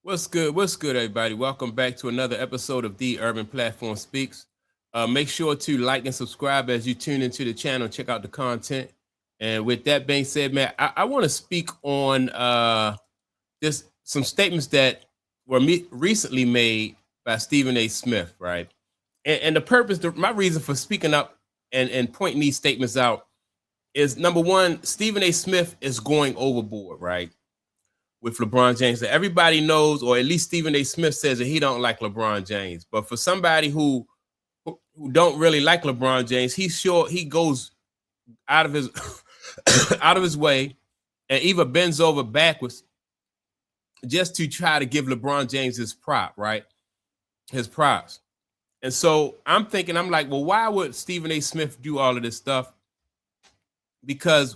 What's good? What's good, everybody? Welcome back to another episode of The Urban Platform Speaks. Make sure to like and subscribe as you tune into the channel. Check out the content. And with that being said, man, I want to speak on this some statements that were recently made by Stephen A. Smith, right? And the purpose, my reason for speaking up and pointing these statements out is number one, Stephen A. Smith is going overboard, right? With LeBron James. That everybody knows, or at least Stephen A. Smith says that he don't like LeBron James. But for somebody who don't really like LeBron James, he goes out of his out of his way and even bends over backwards just to try to give LeBron James his prop, right? His props. And so I'm thinking, I'm like, well, why would Stephen A. Smith do all of this stuff? Because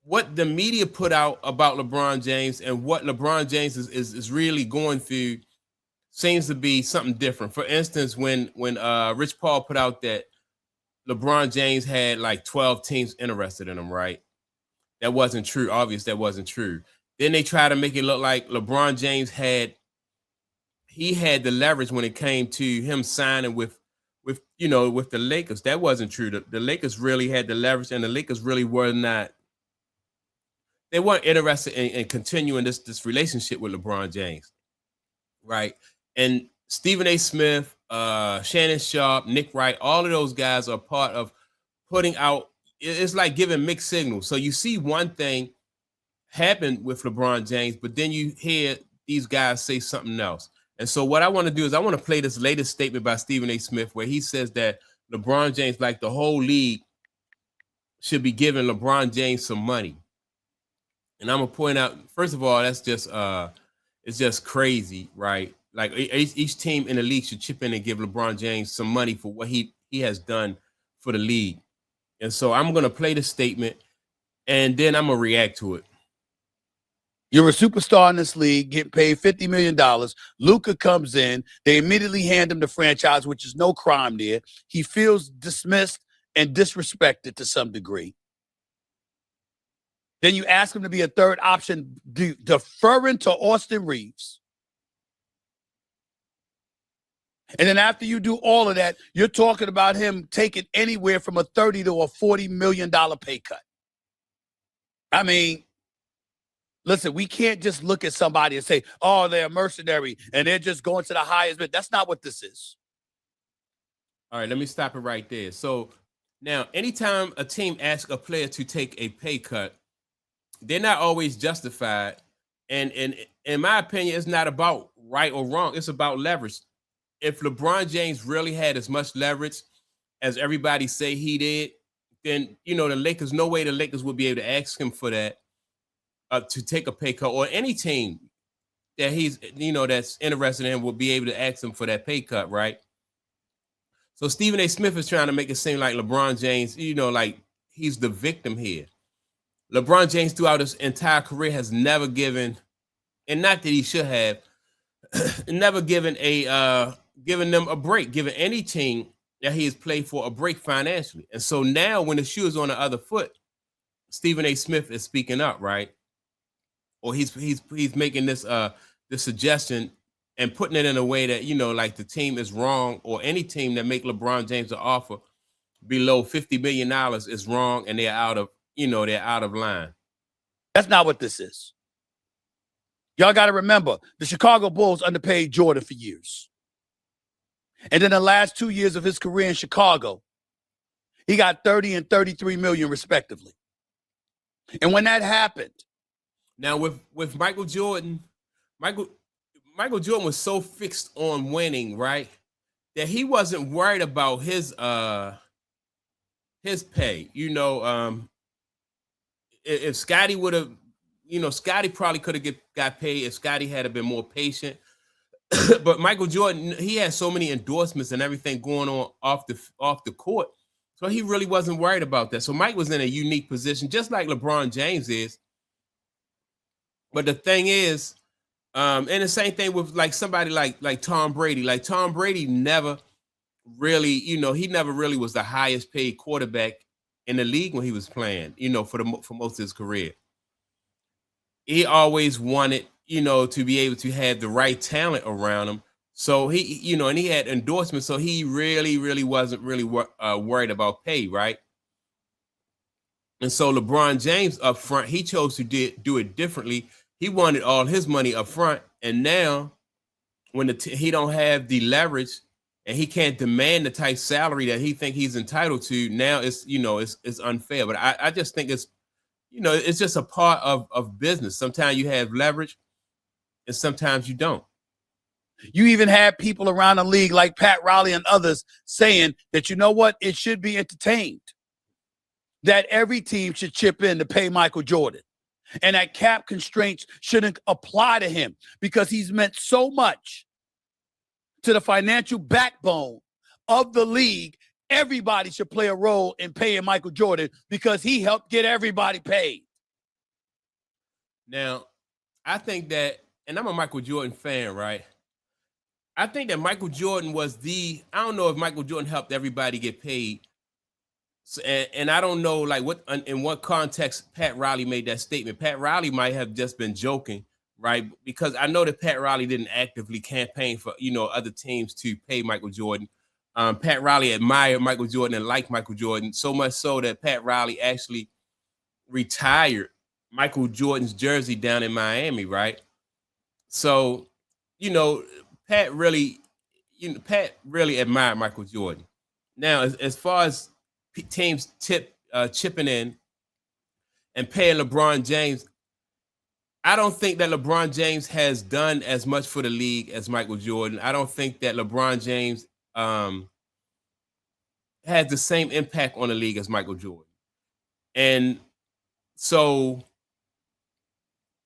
what the media put out about LeBron James and what LeBron James is really going through seems to be something different. For instance, when Rich Paul put out that LeBron James had like 12 teams interested in him, right? That wasn't true. Obvious, that wasn't true. Then they try to make it look like LeBron James had the leverage when it came to him signing with the Lakers. That wasn't true. The Lakers really had the leverage, and the Lakers really weren't interested in continuing this relationship with LeBron James, right? And Stephen A. Smith, Shannon Sharp, Nick Wright, all of those guys are part of putting out. It's like giving mixed signals. So you see one thing happen with LeBron James, but then you hear these guys say something else. And so what I want to do is I want to play this latest statement by Stephen A. Smith where he says that LeBron James, like the whole league, should be giving LeBron James some money. And I'm gonna point out, first of all, that's just it's just crazy, right? Like each team in the league should chip in and give LeBron James some money for what he has done for the league. And so I'm gonna play the statement, and then I'm gonna react to it. You're a superstar in this league, getting paid $50 million. Luka comes in. They immediately hand him the franchise, which is no crime there. He feels dismissed and disrespected to some degree. Then you ask him to be a third option, deferring to Austin Reeves. And then after you do all of that, you're talking about him taking anywhere from a $30 to a $40 million pay cut. I mean, listen, we can't just look at somebody and say, oh, they're a mercenary and they're just going to the highest bid. That's not what this is. All right, let me stop it right there. So now, anytime a team asks a player to take a pay cut, they're not always justified. And in my opinion, it's not about right or wrong. It's about leverage. If LeBron James really had as much leverage as everybody say he did, then, the Lakers, no way the Lakers would be able to ask him for that, to take a pay cut, or any team that he's, that's interested in will be able to ask him for that pay cut, right? So Stephen A. Smith is trying to make it seem like LeBron James, like he's the victim here. LeBron James throughout his entire career has never given, and not that he should have, never given them a break, given any team that he has played for a break financially. And so now when the shoe is on the other foot, Stephen A. Smith is speaking up, right? Or he's making this suggestion and putting it in a way that, like the team is wrong, or any team that make LeBron James an offer below $50 million is wrong, and they're out of line. That's not what this is. Y'all got to remember, the Chicago Bulls underpaid Jordan for years. And then the last 2 years of his career in Chicago, he got 30 and 33 million respectively. And when that happened, now with Michael Jordan, Michael Jordan was so fixed on winning, right, that he wasn't worried about his pay. If Scottie would have, Scottie probably could have got paid if Scottie had been more patient. But Michael Jordan, he had so many endorsements and everything going on off the court, so he really wasn't worried about that. So Mike was in a unique position, just like LeBron James is. But the thing is, and the same thing with like somebody like Tom Brady. Like Tom Brady never really, he never really was the highest paid quarterback in the league when he was playing, for most of his career. He always wanted, to be able to have the right talent around him. So he, and he had endorsements. So he really wasn't really worried about pay, right? And so LeBron James up front, he chose to do it differently. He wanted all his money up front, and now when he don't have the leverage and he can't demand the type salary that he think he's entitled to, now it's unfair. But I just think it's just a part of business. Sometimes you have leverage and sometimes you don't. You even had people around the league like Pat Riley and others saying that, you know what, it should be entertained, that every team should chip in to pay Michael Jordan, and that cap constraints shouldn't apply to him because he's meant so much to the financial backbone of the league. Everybody should play a role in paying Michael Jordan because he helped get everybody paid. Now, I think that, and I'm a Michael Jordan fan, right? I think that Michael Jordan was I don't know if Michael Jordan helped everybody get paid. So, and I don't know in what context Pat Riley made that statement. Pat Riley might have just been joking, right? Because I know that Pat Riley didn't actively campaign for, other teams to pay Michael Jordan. Pat Riley admired Michael Jordan and liked Michael Jordan so much so that Pat Riley actually retired Michael Jordan's jersey down in Miami, right? So, Pat really admired Michael Jordan. Now, as far as teams chipping in and paying LeBron James, I don't think that LeBron James has done as much for the league as Michael Jordan. I don't think that LeBron James has the same impact on the league as Michael Jordan. And so,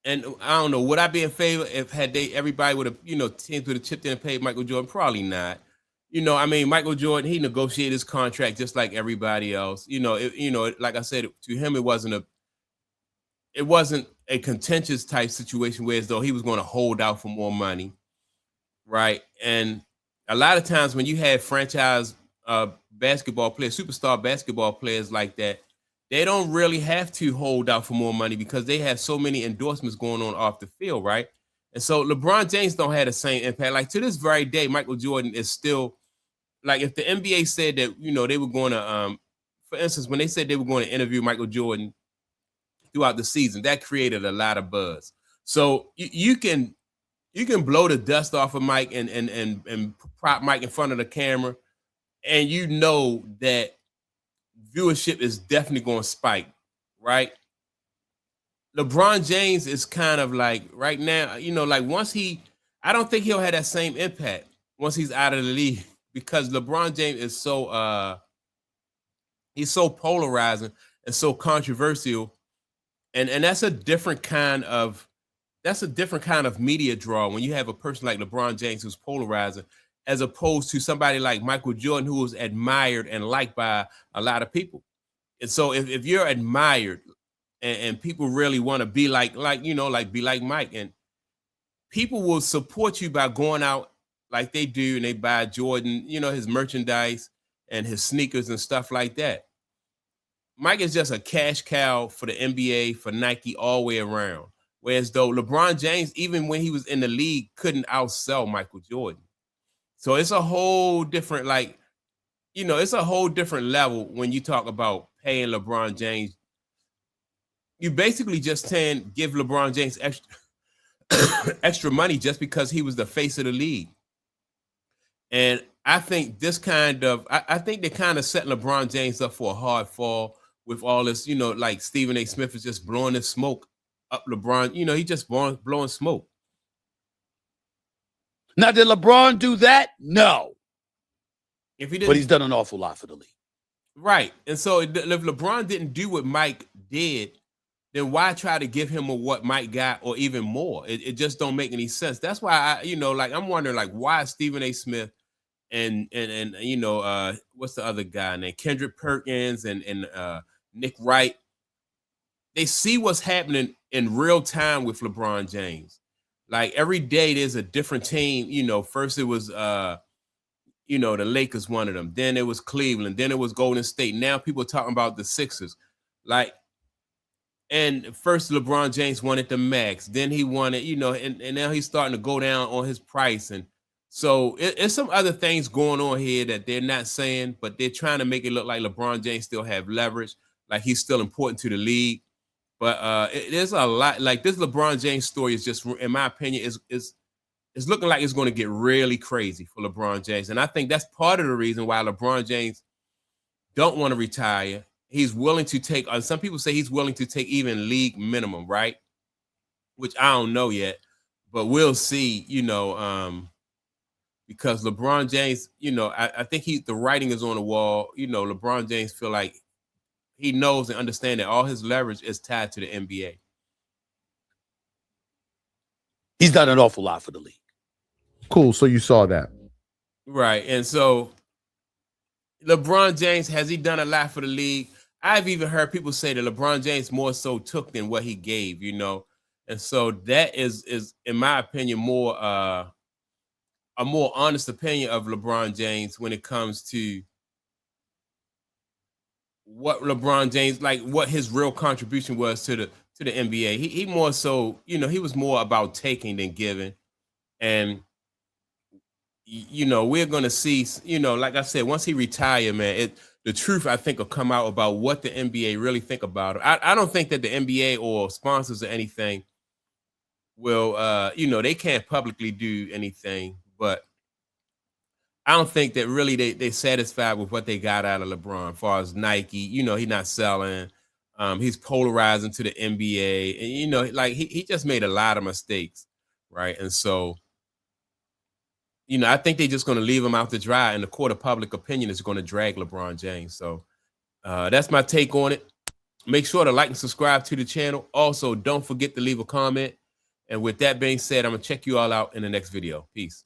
and I don't know, would I be in favor if everybody would have, teams would have chipped in and paid Michael Jordan? Probably not. Michael Jordan, he negotiated his contract just like everybody else. Like I said, to him, it wasn't a contentious type situation where as though he was going to hold out for more money, right? And a lot of times when you have franchise basketball players, superstar basketball players like that, they don't really have to hold out for more money because they have so many endorsements going on off the field, right? And so LeBron James don't have the same impact. Like to this very day, Michael Jordan is still, like if the NBA said that, they were going to, for instance, when they said they were going to interview Michael Jordan throughout the season, that created a lot of buzz. So you can blow the dust off of Mike and prop Mike in front of the camera, and that viewership is definitely going to spike, right? LeBron James is kind of like right now, I don't think he'll have that same impact once he's out of the league because LeBron James is he's so polarizing and so controversial. And that's a different kind of media draw when you have a person like LeBron James who's polarizing, as opposed to somebody like Michael Jordan who is admired and liked by a lot of people. And so if you're admired and people really want to be be like Mike, and people will support you by going out like they do and they buy Jordan, his merchandise and his sneakers and stuff like that. Mike is just a cash cow for the NBA, for Nike, all the way around. Whereas though LeBron James, even when he was in the league, couldn't outsell Michael Jordan. So it's a whole different, it's a whole different level when you talk about paying LeBron James. You basically just give LeBron James extra money just because he was the face of the league. And I think I think they kind of set LeBron James up for a hard fall with all this, like Stephen A. Smith is just blowing this smoke up LeBron. He just blowing smoke. Now, did LeBron do that? No. If he didn't, but he's done an awful lot for the league. Right. And so if LeBron didn't do what Mike did, then why try to give him what Mike got or even more? It just don't make any sense. That's why I'm wondering why Stephen A. Smith and what's the other guy named Kendrick Perkins and Nick Wright, they see what's happening in real time with LeBron James. Like every day there's a different team. First it was the Lakers, one of them. Then it was Cleveland. Then it was Golden State. Now people are talking about the Sixers. And first LeBron James wanted the max, then he wanted, you know, and now he's starting to go down on his price. And so it's some other things going on here that they're not saying, but they're trying to make it look like LeBron James still have leverage, like he's still important to the league. But there's a lot, like this LeBron James story is just, in my opinion, is looking like it's going to get really crazy for LeBron James. And I think that's part of the reason why LeBron James don't want to retire. He's willing to take, some people say he's willing to take even league minimum, right? Which I don't know yet, but we'll see, you know, because LeBron James, you know, I think the writing is on the wall. You know, LeBron James feel like he knows and understands that all his leverage is tied to the NBA. He's done an awful lot for the league. Cool. So you saw that. Right. And so LeBron James, has he done a lot for the league? I've even heard people say that LeBron James more so took than what he gave, you know. And so that is in my opinion more a more honest opinion of LeBron James when it comes to what LeBron James, like what his real contribution was to the NBA. He more so, you know, he was more about taking than giving. And you know, we're going to see, you know, like I said, once he retire, man, the truth, I think, will come out about what the NBA really think about it. I don't think that the NBA or sponsors or anything will, you know, they can't publicly do anything, but I don't think that really they satisfied with what they got out of LeBron as far as Nike. You know, he's not selling. He's polarizing to the NBA. And, you know, like he just made a lot of mistakes, right? And so, you know, I think they're just going to leave him out to dry, and the court of public opinion is going to drag LeBron James. So that's my take on it. Make sure to like and subscribe to the channel. Also, don't forget to leave a comment. And with that being said, I'm going to check you all out in the next video. Peace.